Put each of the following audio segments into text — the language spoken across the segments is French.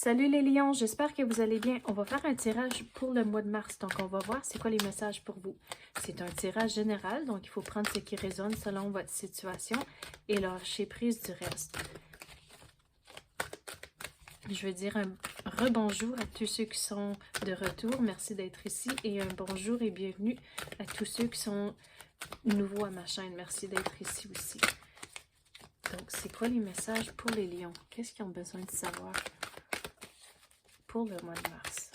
Salut les lions, j'espère que vous allez bien. On va faire un tirage pour le mois de mars, donc on va voir c'est quoi les messages pour vous. C'est un tirage général, donc il faut prendre ce qui résonne selon votre situation et lâcher prise du reste. Je veux dire un rebonjour à tous ceux qui sont de retour, merci d'être ici, et un bonjour et bienvenue à tous ceux qui sont nouveaux à ma chaîne, merci d'être ici aussi. Donc c'est quoi les messages pour les lions? Qu'est-ce qu'ils ont besoin de savoir pour le mois de mars?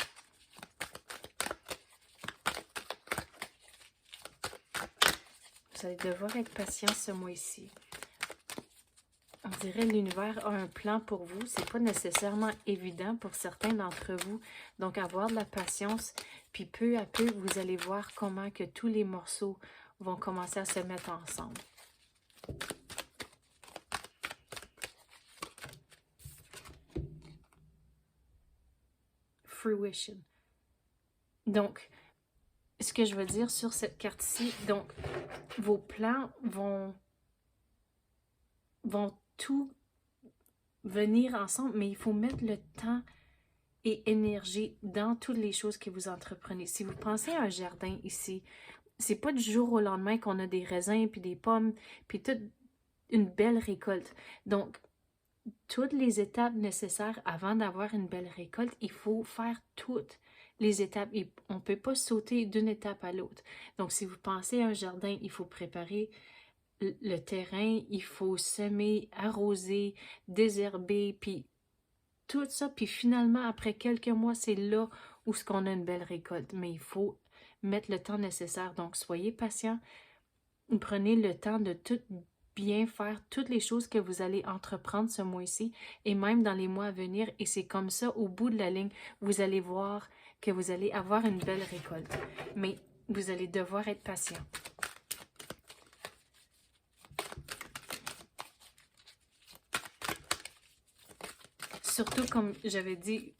Vous allez devoir être patient ce mois-ci. On dirait que l'univers a un plan pour vous. C'est pas nécessairement évident pour certains d'entre vous. Donc, avoir de la patience. Puis, peu à peu, vous allez voir comment que tous les morceaux vont commencer à se mettre ensemble. Fruition. Donc, ce que je veux dire sur cette carte-ci, donc, vos plans vont tout venir ensemble, mais il faut mettre le temps et énergie dans toutes les choses que vous entreprenez. Si vous pensez à un jardin ici, c'est pas du jour au lendemain qu'on a des raisins, puis des pommes, puis toute une belle récolte. Donc, toutes les étapes nécessaires avant d'avoir une belle récolte, il faut faire toutes les étapes. Et on ne peut pas sauter d'une étape à l'autre. Donc, si vous pensez à un jardin, il faut préparer le terrain, il faut semer, arroser, désherber, puis tout ça. Puis finalement, après quelques mois, c'est là où ce qu'on a une belle récolte. Mais il faut mettre le temps nécessaire. Donc, soyez patient. Prenez le temps de tout bien faire, toutes les choses que vous allez entreprendre ce mois-ci et même dans les mois à venir. Et c'est comme ça, au bout de la ligne, vous allez voir que vous allez avoir une belle récolte. Mais vous allez devoir être patient. Surtout, comme j'avais dit,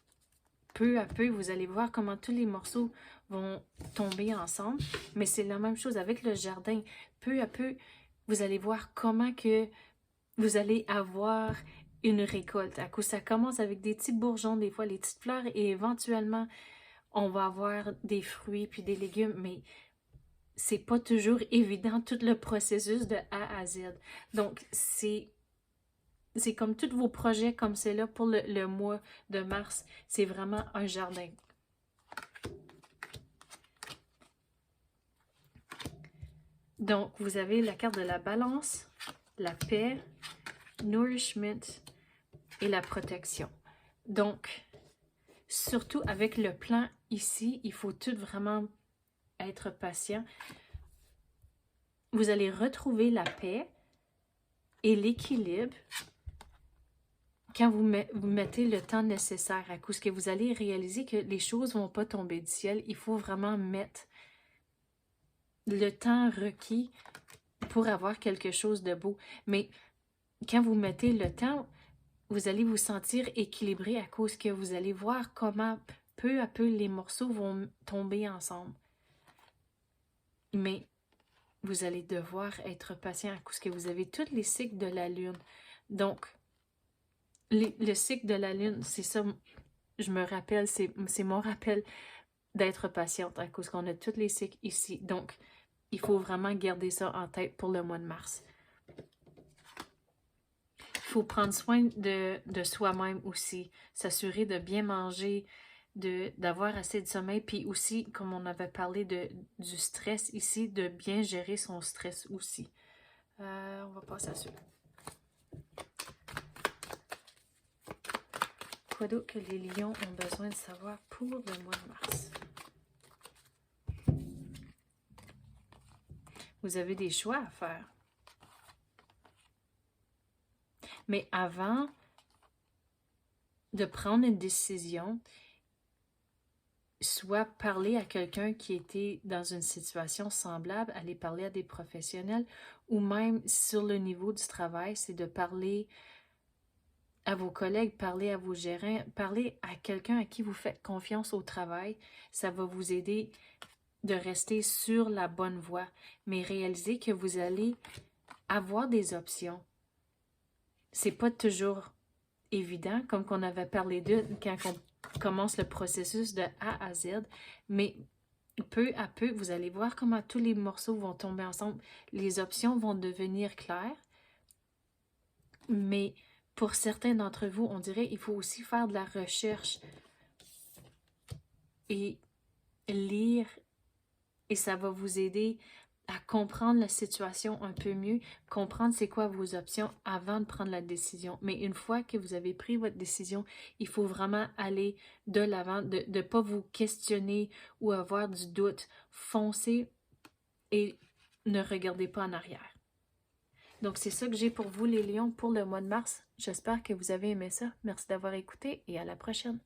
peu à peu, vous allez voir comment tous les morceaux vont tomber ensemble. Mais c'est la même chose avec le jardin. Peu à peu, vous allez voir comment que vous allez avoir une récolte. À coup, ça commence avec des petits bourgeons, des fois les petites fleurs, et éventuellement, on va avoir des fruits puis des légumes, mais c'est pas toujours évident tout le processus de A à Z. Donc, c'est comme tous vos projets comme c'est là pour le mois de mars. C'est vraiment un jardin. Donc, vous avez la carte de la balance, la paix, nourishment et la protection. Donc, surtout avec le plan ici, il faut tout vraiment être patient. Vous allez retrouver la paix et l'équilibre quand vous mettez le temps nécessaire à cause que vous allez réaliser que les choses ne vont pas tomber du ciel. Il faut vraiment mettre le temps requis pour avoir quelque chose de beau. Mais quand vous mettez le temps, vous allez vous sentir équilibré à cause que vous allez voir comment peu à peu les morceaux vont tomber ensemble. Mais vous allez devoir être patient à cause que vous avez tous les cycles de la lune. Donc, le cycle de la lune, c'est ça, je me rappelle, c'est mon rappel d'être patiente à cause qu'on a tous les cycles ici. Donc, il faut vraiment garder ça en tête pour le mois de mars. Il faut prendre soin de soi-même aussi, s'assurer de bien manger, d'avoir assez de sommeil, puis aussi, comme on avait parlé du stress ici, de bien gérer son stress aussi. On va passer à ça. Quoi d'autre que les lions ont besoin de savoir pour le mois de mars? Vous avez des choix à faire. Mais avant de prendre une décision, soit parler à quelqu'un qui était dans une situation semblable, aller parler à des professionnels, ou même sur le niveau du travail, c'est de parler à vos collègues, parler à vos gérants, parler à quelqu'un à qui vous faites confiance au travail. Ça va vous aider de rester sur la bonne voie, mais réalisez que vous allez avoir des options. C'est pas toujours évident, comme qu'on avait parlé de quand on commence le processus de A à Z, mais peu à peu, vous allez voir comment tous les morceaux vont tomber ensemble. Les options vont devenir claires, mais pour certains d'entre vous, on dirait qu'il faut aussi faire de la recherche et lire, et ça va vous aider à comprendre la situation un peu mieux, comprendre c'est quoi vos options avant de prendre la décision. Mais une fois que vous avez pris votre décision, il faut vraiment aller de l'avant, de ne pas vous questionner ou avoir du doute. Foncez et ne regardez pas en arrière. Donc, c'est ça que j'ai pour vous, les lions, pour le mois de mars. J'espère que vous avez aimé ça. Merci d'avoir écouté et à la prochaine.